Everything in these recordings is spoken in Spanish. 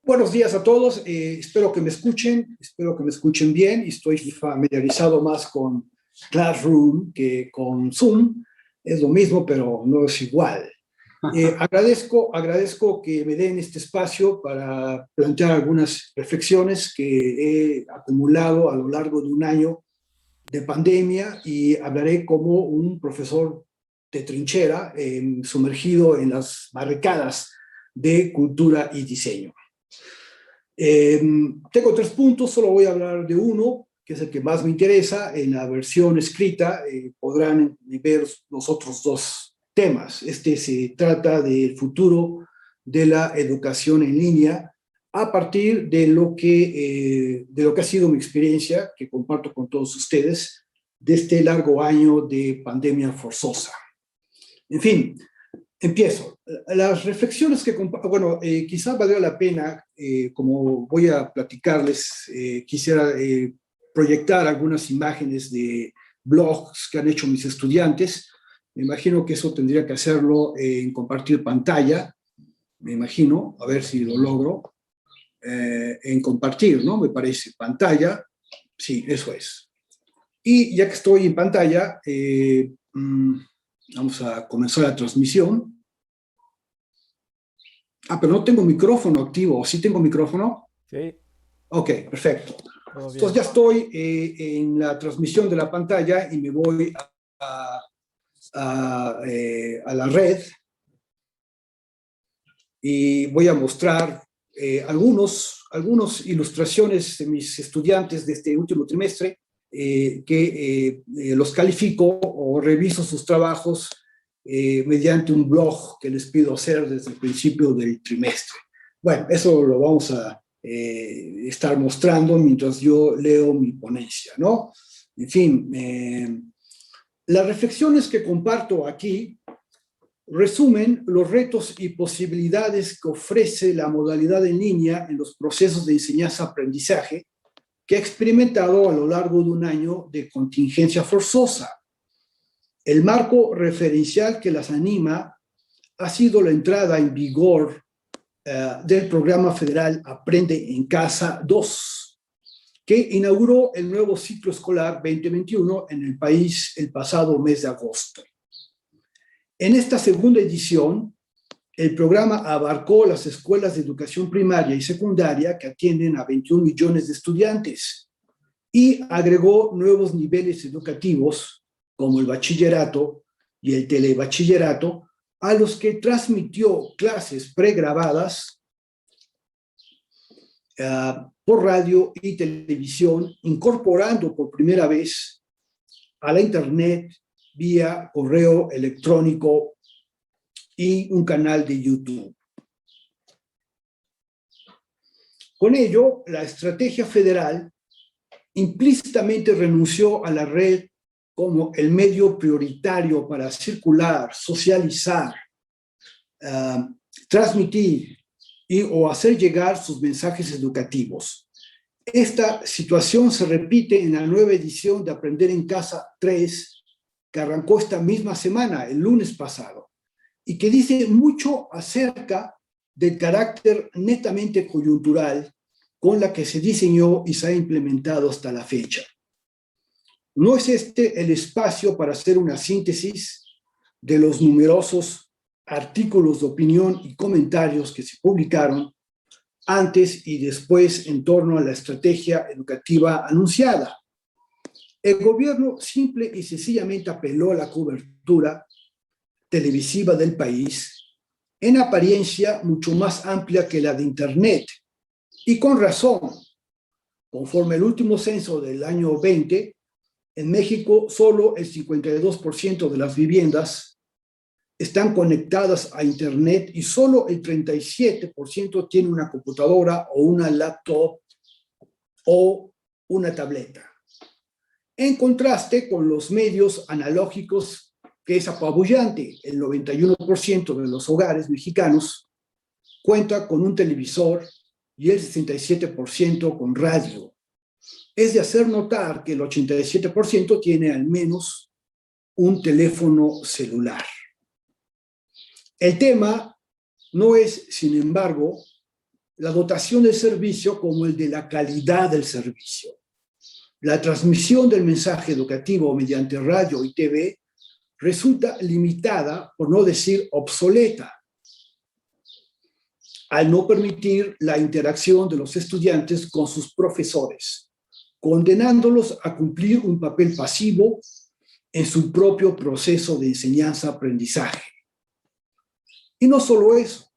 Buenos días a todos, espero que me escuchen bien. Estoy familiarizado más con Classroom que con Zoom. Es lo mismo, pero no es igual. Agradezco que me den este espacio para plantear algunas reflexiones que he acumulado a lo largo de un año de pandemia y hablaré como un profesor de trinchera sumergido en las barricadas de cultura y diseño. Tengo 3 puntos, solo voy a hablar de uno, que es el que más me interesa. En la versión escrita podrán ver los otros 2 temas. Este se trata del futuro de la educación en línea a partir de lo que ha sido mi experiencia, que comparto con todos ustedes, de este largo año de pandemia forzosa. En fin, empiezo. Las reflexiones que comparto, bueno, quizá valdría la pena, como voy a platicarles, quisiera proyectar algunas imágenes de blogs que han hecho mis estudiantes. Me imagino que eso tendría que hacerlo en compartir pantalla, me imagino, a ver si lo logro, en compartir, ¿no? Me parece, pantalla, sí, eso es. Y ya que estoy en pantalla, vamos a comenzar la transmisión. Pero no tengo micrófono activo. ¿Sí tengo micrófono? Sí. Ok, perfecto. Todo bien. Entonces ya estoy en la transmisión de la pantalla y me voy a la red y voy a mostrar algunas ilustraciones de mis estudiantes de este último trimestre que los califico o reviso sus trabajos mediante un blog que les pido hacer desde el principio del trimestre. Bueno, eso lo vamos a estar mostrando mientras yo leo mi ponencia, ¿no? En fin, las reflexiones que comparto aquí resumen los retos y posibilidades que ofrece la modalidad en línea en los procesos de enseñanza-aprendizaje que he experimentado a lo largo de un año de contingencia forzosa. El marco referencial que las anima ha sido la entrada en vigor del programa federal Aprende en Casa 2, que inauguró el nuevo ciclo escolar 2021 en el país el pasado mes de agosto. En esta segunda edición, el programa abarcó las escuelas de educación primaria y secundaria que atienden a 21 millones de estudiantes y agregó nuevos niveles educativos como el bachillerato y el telebachillerato, a los que transmitió clases pregrabadas por radio y televisión, incorporando por primera vez a la internet vía correo electrónico y un canal de YouTube. Con ello, la estrategia federal implícitamente renunció a la red como el medio prioritario para circular, socializar, transmitir o hacer llegar sus mensajes educativos. Esta situación se repite en la nueva edición de Aprender en Casa 3, que arrancó esta misma semana, el lunes pasado, y que dice mucho acerca del carácter netamente coyuntural con la que se diseñó y se ha implementado hasta la fecha. No es este el espacio para hacer una síntesis de los numerosos artículos de opinión y comentarios que se publicaron antes y después en torno a la estrategia educativa anunciada. El gobierno simple y sencillamente apeló a la cobertura televisiva del país, en apariencia mucho más amplia que la de Internet, y con razón. Conforme el último censo del año 20, en México solo el 52% de las viviendas están conectadas a Internet y solo el 37% tiene una computadora o una laptop o una tableta. En contraste con los medios analógicos, que es apabullante, el 91% de los hogares mexicanos cuenta con un televisor y el 67% con radio. Es de hacer notar que el 87% tiene al menos un teléfono celular. El tema no es, sin embargo, la dotación del servicio como el de la calidad del servicio. La transmisión del mensaje educativo mediante radio y TV resulta limitada, por no decir obsoleta, al no permitir la interacción de los estudiantes con sus profesores, condenándolos a cumplir un papel pasivo en su propio proceso de enseñanza-aprendizaje. Y no solo eso,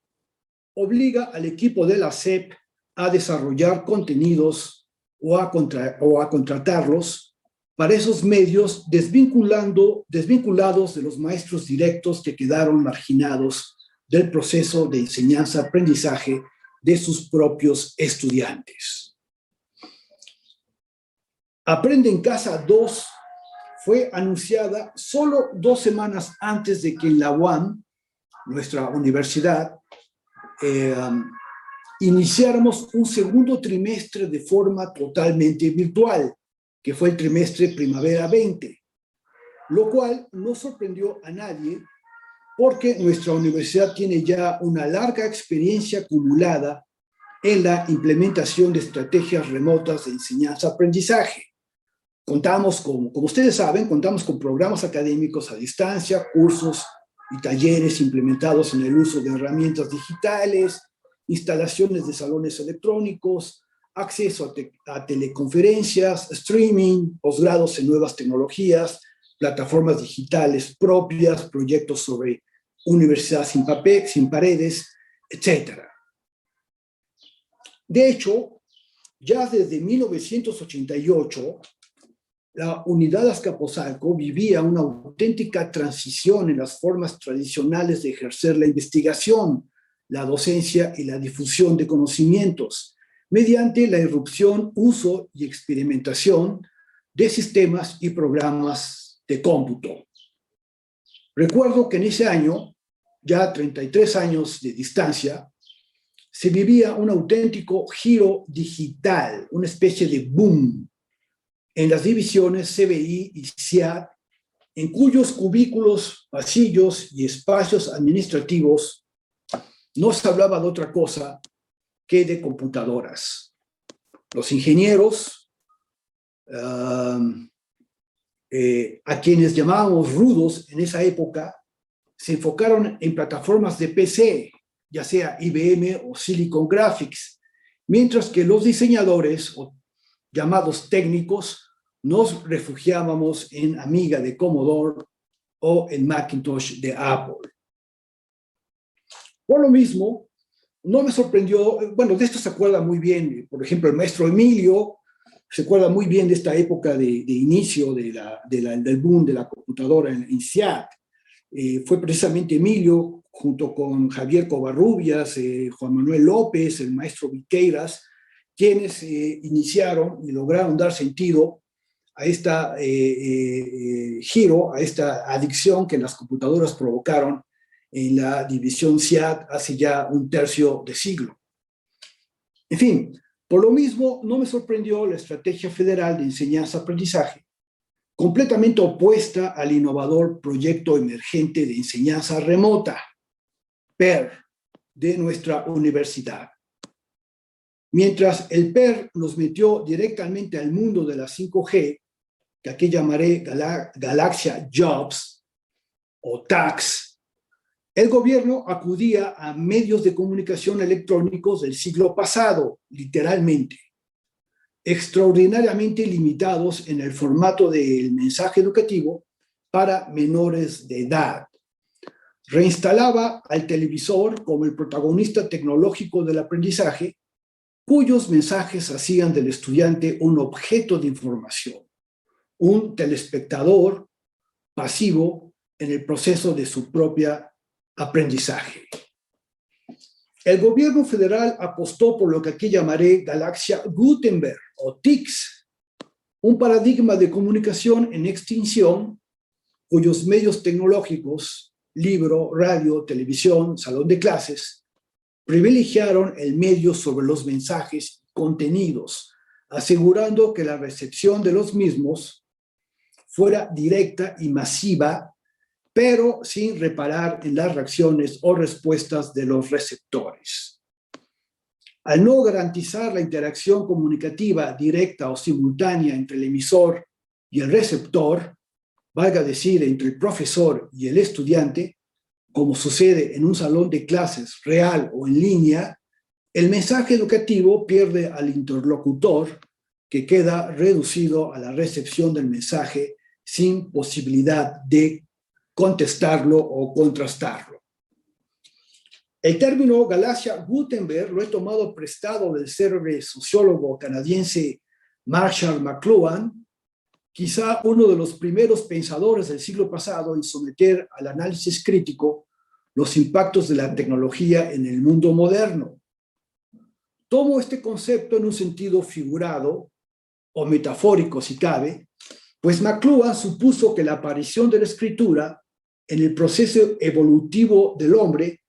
obliga al equipo de la SEP a desarrollar contenidos o a contratarlos para esos medios desvinculados de los maestros directos que quedaron marginados del proceso de enseñanza-aprendizaje de sus propios estudiantes. Aprende en Casa 2 fue anunciada solo 2 semanas antes de que en la UAM, nuestra universidad, iniciáramos un segundo trimestre de forma totalmente virtual, que fue el trimestre Primavera 20, lo cual no sorprendió a nadie porque nuestra universidad tiene ya una larga experiencia acumulada en la implementación de estrategias remotas de enseñanza-aprendizaje. Contamos con, como ustedes saben, contamos con programas académicos a distancia, cursos y talleres implementados en el uso de herramientas digitales, instalaciones de salones electrónicos, acceso a teleconferencias, streaming, posgrados en nuevas tecnologías, plataformas digitales propias, proyectos sobre universidad sin paredes, etc. De hecho, ya desde 1988, la Unidad Azcapotzalco vivía una auténtica transición en las formas tradicionales de ejercer la investigación, la docencia y la difusión de conocimientos, mediante la irrupción, uso y experimentación de sistemas y programas de cómputo. Recuerdo que en ese año, ya 33 años de distancia, se vivía un auténtico giro digital, una especie de boom en las divisiones CBI y CIAD, en cuyos cubículos, pasillos y espacios administrativos no se hablaba de otra cosa que de computadoras. Los ingenieros, a quienes llamábamos rudos en esa época, se enfocaron en plataformas de PC, ya sea IBM o Silicon Graphics, mientras que los diseñadores, o llamados técnicos, nos refugiábamos en Amiga de Commodore o en Macintosh de Apple. Por lo mismo, no me sorprendió, bueno, de esto se acuerda muy bien, por ejemplo, el maestro Emilio se acuerda muy bien de esta época de inicio del boom de la computadora en CIAT. Fue precisamente Emilio, junto con Javier Covarrubias, Juan Manuel López, el maestro Viqueiras, quienes iniciaron y lograron dar sentido a esta giro, a esta adicción que las computadoras provocaron en la división CIAT hace ya un tercio de siglo. En fin, por lo mismo, no me sorprendió la Estrategia Federal de Enseñanza-Aprendizaje, completamente opuesta al innovador Proyecto Emergente de Enseñanza Remota, PER, de nuestra universidad. Mientras el PER nos metió directamente al mundo de la 5G, que aquí llamaré Galaxia Jobs o TACS, el gobierno acudía a medios de comunicación electrónicos del siglo pasado, literalmente, extraordinariamente limitados en el formato del mensaje educativo para menores de edad. Reinstalaba al televisor como el protagonista tecnológico del aprendizaje, cuyos mensajes hacían del estudiante un objeto de información, un telespectador pasivo en el proceso de su propia aprendizaje. El gobierno federal apostó por lo que aquí llamaré Galaxia Gutenberg o TICS, un paradigma de comunicación en extinción cuyos medios tecnológicos, libro, radio, televisión, salón de clases, privilegiaron el medio sobre los mensajes y contenidos, asegurando que la recepción de los mismos fuera directa y masiva, pero sin reparar en las reacciones o respuestas de los receptores. Al no garantizar la interacción comunicativa directa o simultánea entre el emisor y el receptor, valga decir, entre el profesor y el estudiante, como sucede en un salón de clases real o en línea, el mensaje educativo pierde al interlocutor, que queda reducido a la recepción del mensaje sin posibilidad de contestarlo o contrastarlo. El término Galaxia Gutenberg lo he tomado prestado del célebre sociólogo canadiense Marshall McLuhan, quizá uno de los primeros pensadores del siglo pasado en someter al análisis crítico los impactos de la tecnología en el mundo moderno. Tomo este concepto en un sentido figurado o metafórico, si cabe, pues McLuhan supuso que la aparición de la escritura en el proceso evolutivo del hombre,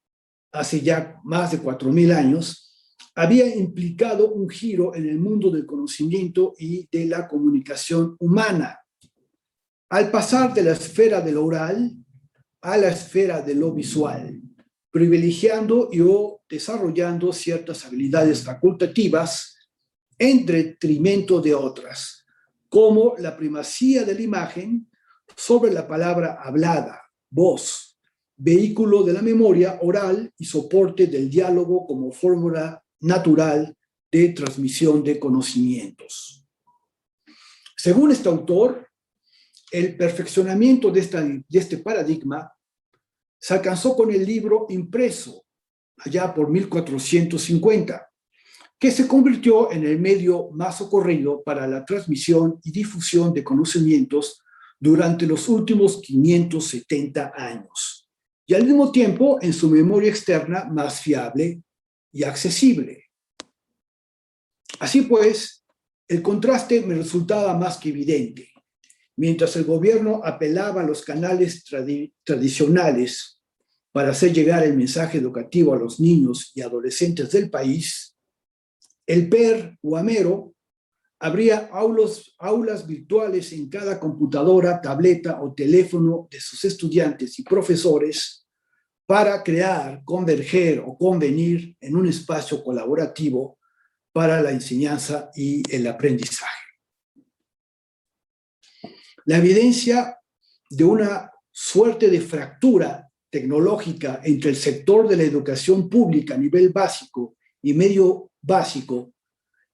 hace ya más de 4.000 años, había implicado un giro en el mundo del conocimiento y de la comunicación humana. Al pasar de la esfera de lo oral a la esfera de lo visual, privilegiando y o desarrollando ciertas habilidades facultativas en detrimento de otras, como la primacía de la imagen sobre la palabra hablada, voz, vehículo de la memoria oral y soporte del diálogo como fórmula natural de transmisión de conocimientos. Según este autor, el perfeccionamiento de este paradigma se alcanzó con el libro impreso, allá por 1450, que se convirtió en el medio más socorrido para la transmisión y difusión de conocimientos durante los últimos 570 años, y al mismo tiempo en su memoria externa más fiable y accesible. Así pues, el contraste me resultaba más que evidente. Mientras el gobierno apelaba a los canales tradicionales para hacer llegar el mensaje educativo a los niños y adolescentes del país, el PER Guamero abría aulas virtuales en cada computadora, tableta o teléfono de sus estudiantes y profesores para crear, converger o convenir en un espacio colaborativo para la enseñanza y el aprendizaje. La evidencia de una suerte de fractura tecnológica entre el sector de la educación pública a nivel básico y medio básico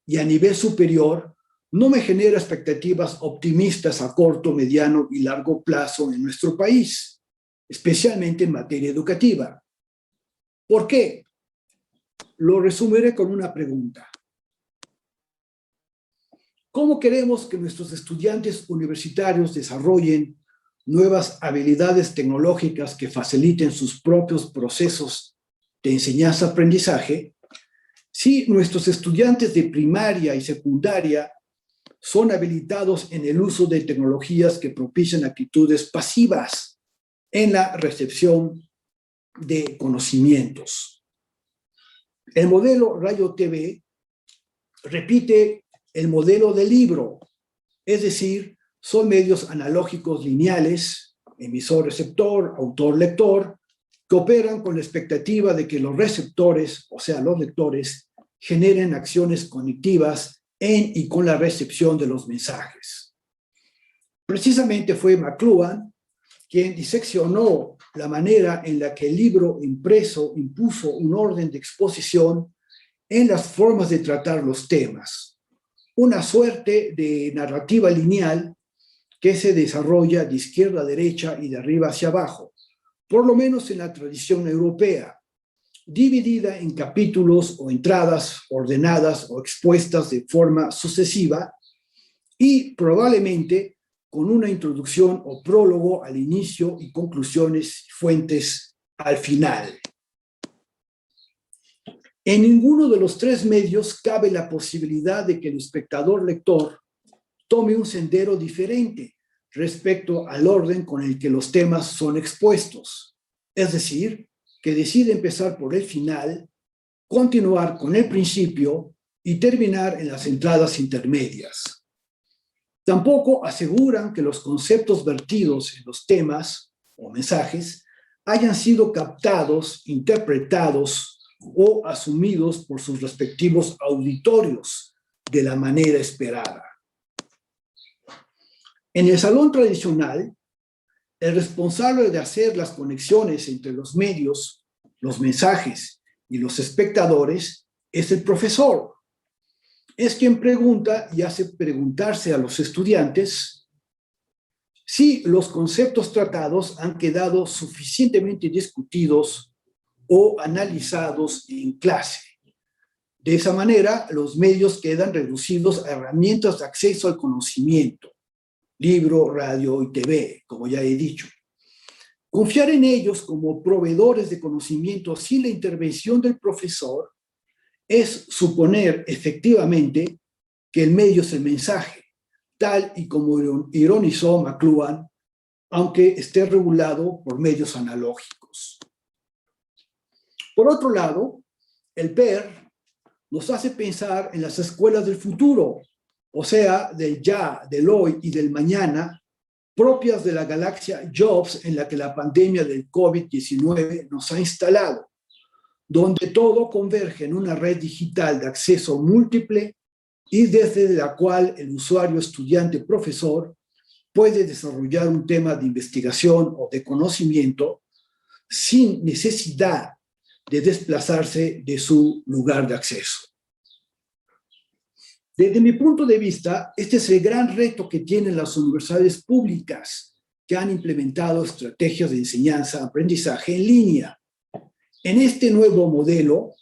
y a nivel superior no me genera expectativas optimistas a corto, mediano y largo plazo en nuestro país, especialmente en materia educativa. ¿Por qué? Lo resumiré con una pregunta. ¿Cómo queremos que nuestros estudiantes universitarios desarrollen nuevas habilidades tecnológicas que faciliten sus propios procesos de enseñanza-aprendizaje si nuestros estudiantes de primaria y secundaria son habilitados en el uso de tecnologías que propician actitudes pasivas en la recepción de conocimientos? El modelo Rayo TV repite el modelo del libro, es decir, son medios analógicos lineales, emisor-receptor, autor-lector, que operan con la expectativa de que los receptores, o sea, los lectores, generen acciones cognitivas en y con la recepción de los mensajes. Precisamente fue McLuhan quien diseccionó la manera en la que el libro impreso impuso un orden de exposición en las formas de tratar los temas, una suerte de narrativa lineal que se desarrolla de izquierda a derecha y de arriba hacia abajo, por lo menos en la tradición europea, dividida en capítulos o entradas ordenadas o expuestas de forma sucesiva y probablemente con una introducción o prólogo al inicio y conclusiones y fuentes al final. En ninguno de los tres medios cabe la posibilidad de que el espectador lector tome un sendero diferente respecto al orden con el que los temas son expuestos. Es decir, que decide empezar por el final, continuar con el principio y terminar en las entradas intermedias. Tampoco aseguran que los conceptos vertidos en los temas o mensajes hayan sido captados, interpretados o asumidos por sus respectivos auditorios de la manera esperada. En el salón tradicional, el responsable de hacer las conexiones entre los medios, los mensajes y los espectadores es el profesor. Es quien pregunta y hace preguntarse a los estudiantes si los conceptos tratados han quedado suficientemente discutidos o analizados en clase. De esa manera, los medios quedan reducidos a herramientas de acceso al conocimiento, libro, radio y TV, como ya he dicho. Confiar en ellos como proveedores de conocimiento sin la intervención del profesor es suponer efectivamente que el medio es el mensaje, tal y como ironizó McLuhan, aunque esté regulado por medios analógicos. Por otro lado, el PER nos hace pensar en las escuelas del futuro, o sea, del ya, del hoy y del mañana, propias de la galaxia Jobs en la que la pandemia del COVID-19 nos ha instalado, donde todo converge en una red digital de acceso múltiple y desde la cual el usuario, estudiante, profesor puede desarrollar un tema de investigación o de conocimiento sin necesidad de desplazarse de su lugar de acceso. Desde mi punto de vista, este es el gran reto que tienen las universidades públicas que han implementado estrategias de enseñanza-aprendizaje en línea. En este nuevo modelo,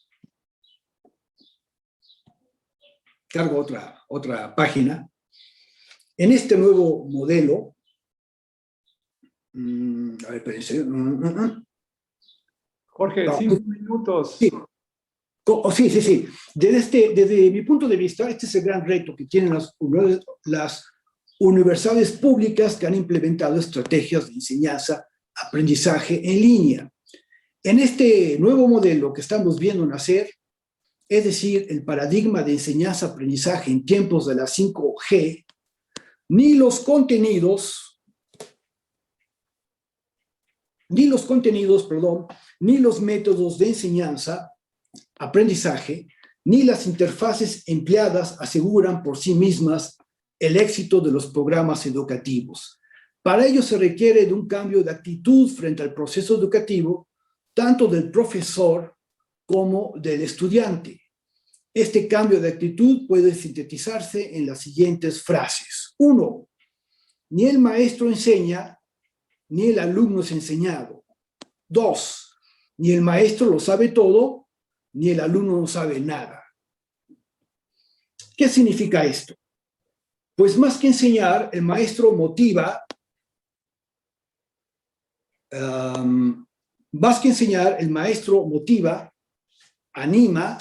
cargo otra página, en este nuevo modelo, a ver, espérense. Jorge, No, 5 minutos. Sí. Sí. Desde mi punto de vista, este es el gran reto que tienen las universidades públicas que han implementado estrategias de enseñanza, aprendizaje en línea. En este nuevo modelo que estamos viendo nacer, es decir, el paradigma de enseñanza-aprendizaje en tiempos de la 5G, ni los contenidos, ni los métodos de enseñanza, aprendizaje, ni las interfaces empleadas aseguran por sí mismas el éxito de los programas educativos. Para ello se requiere de un cambio de actitud frente al proceso educativo, tanto del profesor como del estudiante. Este cambio de actitud puede sintetizarse en las siguientes frases. 1. Ni el maestro enseña, ni el alumno es enseñado. 2. Ni el maestro lo sabe todo, ni el alumno no sabe nada. ¿Qué significa esto? Pues más que enseñar, el maestro motiva, anima,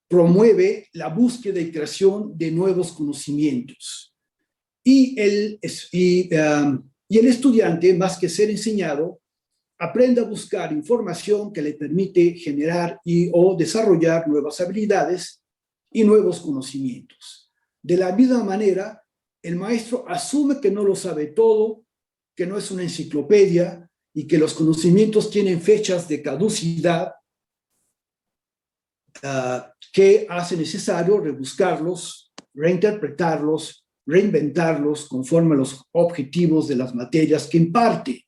promueve la búsqueda y creación de nuevos conocimientos. Y el estudiante, más que ser enseñado, aprende a buscar información que le permite generar o desarrollar nuevas habilidades y nuevos conocimientos. De la misma manera, el maestro asume que no lo sabe todo, que no es una enciclopedia y que los conocimientos tienen fechas de caducidad que hace necesario rebuscarlos, reinterpretarlos, reinventarlos conforme a los objetivos de las materias que imparte.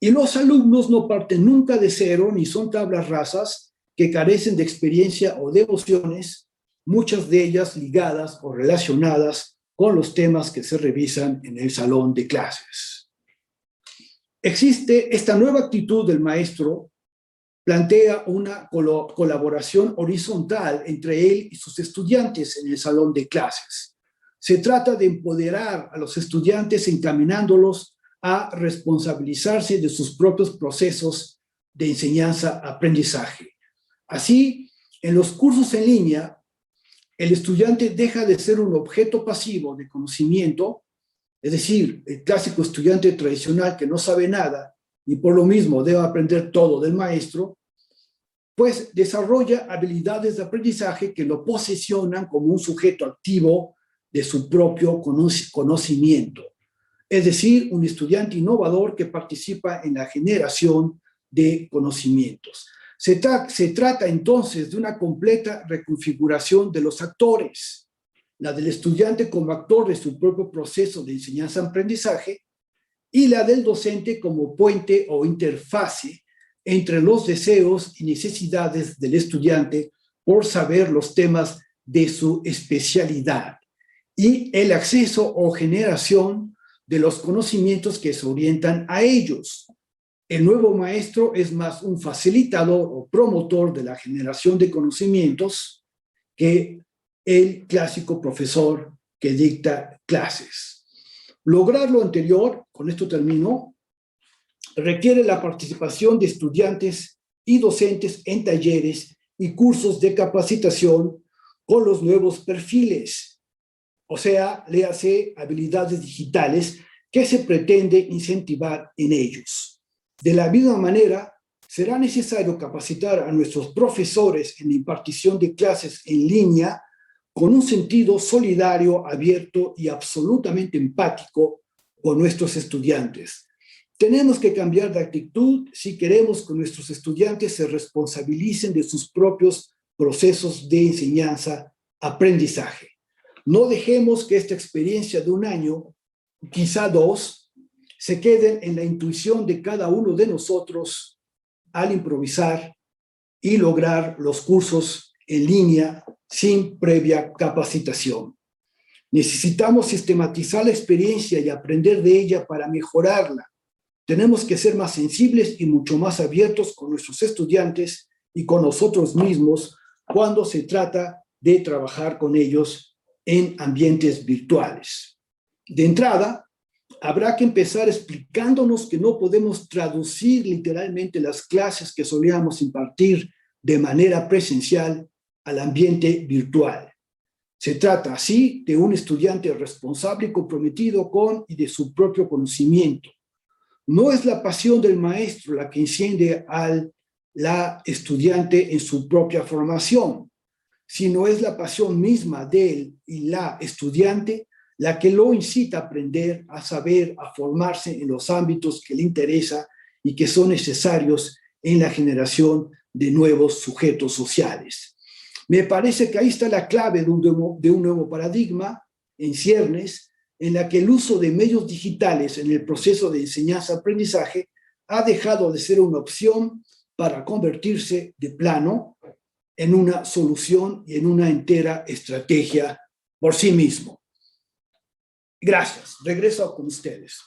Y los alumnos no parten nunca de cero ni son tablas rasas que carecen de experiencia o de emociones, muchas de ellas ligadas o relacionadas con los temas que se revisan en el salón de clases. Existe esta nueva actitud del maestro, plantea una colaboración horizontal entre él y sus estudiantes en el salón de clases. Se trata de empoderar a los estudiantes encaminándolos a responsabilizarse de sus propios procesos de enseñanza-aprendizaje. Así, en los cursos en línea, el estudiante deja de ser un objeto pasivo de conocimiento, es decir, el clásico estudiante tradicional que no sabe nada y por lo mismo debe aprender todo del maestro, pues desarrolla habilidades de aprendizaje que lo posesionan como un sujeto activo de su propio conocimiento. Es decir, un estudiante innovador que participa en la generación de conocimientos. Se trata entonces de una completa reconfiguración de los actores, la del estudiante como actor de su propio proceso de enseñanza-aprendizaje y la del docente como puente o interfase entre los deseos y necesidades del estudiante por saber los temas de su especialidad y el acceso o generación de los conocimientos que se orientan a ellos. El nuevo maestro es más un facilitador o promotor de la generación de conocimientos que el clásico profesor que dicta clases. Lograr lo anterior, con esto termino, requiere la participación de estudiantes y docentes en talleres y cursos de capacitación con los nuevos perfiles, o sea, léase habilidades digitales que se pretende incentivar en ellos. De la misma manera, será necesario capacitar a nuestros profesores en la impartición de clases en línea con un sentido solidario, abierto y absolutamente empático con nuestros estudiantes. Tenemos que cambiar de actitud si queremos que nuestros estudiantes se responsabilicen de sus propios procesos de enseñanza-aprendizaje. No dejemos que esta experiencia de un año, quizá 2, se queden en la intuición de cada uno de nosotros al improvisar y lograr los cursos en línea sin previa capacitación. Necesitamos sistematizar la experiencia y aprender de ella para mejorarla. Tenemos que ser más sensibles y mucho más abiertos con nuestros estudiantes y con nosotros mismos cuando se trata de trabajar con ellos en ambientes virtuales. De entrada, habrá que empezar explicándonos que no podemos traducir literalmente las clases que solíamos impartir de manera presencial al ambiente virtual. Se trata así de un estudiante responsable y comprometido con y de su propio conocimiento. No es la pasión del maestro la que enciende a la estudiante en su propia formación, sino es la pasión misma de él y la estudiante la que lo incita a aprender, a saber, a formarse en los ámbitos que le interesa y que son necesarios en la generación de nuevos sujetos sociales. Me parece que ahí está la clave de un nuevo paradigma en ciernes, en la que el uso de medios digitales en el proceso de enseñanza-aprendizaje ha dejado de ser una opción para convertirse de plano en una solución y en una entera estrategia por sí mismo. Gracias. Regreso con ustedes.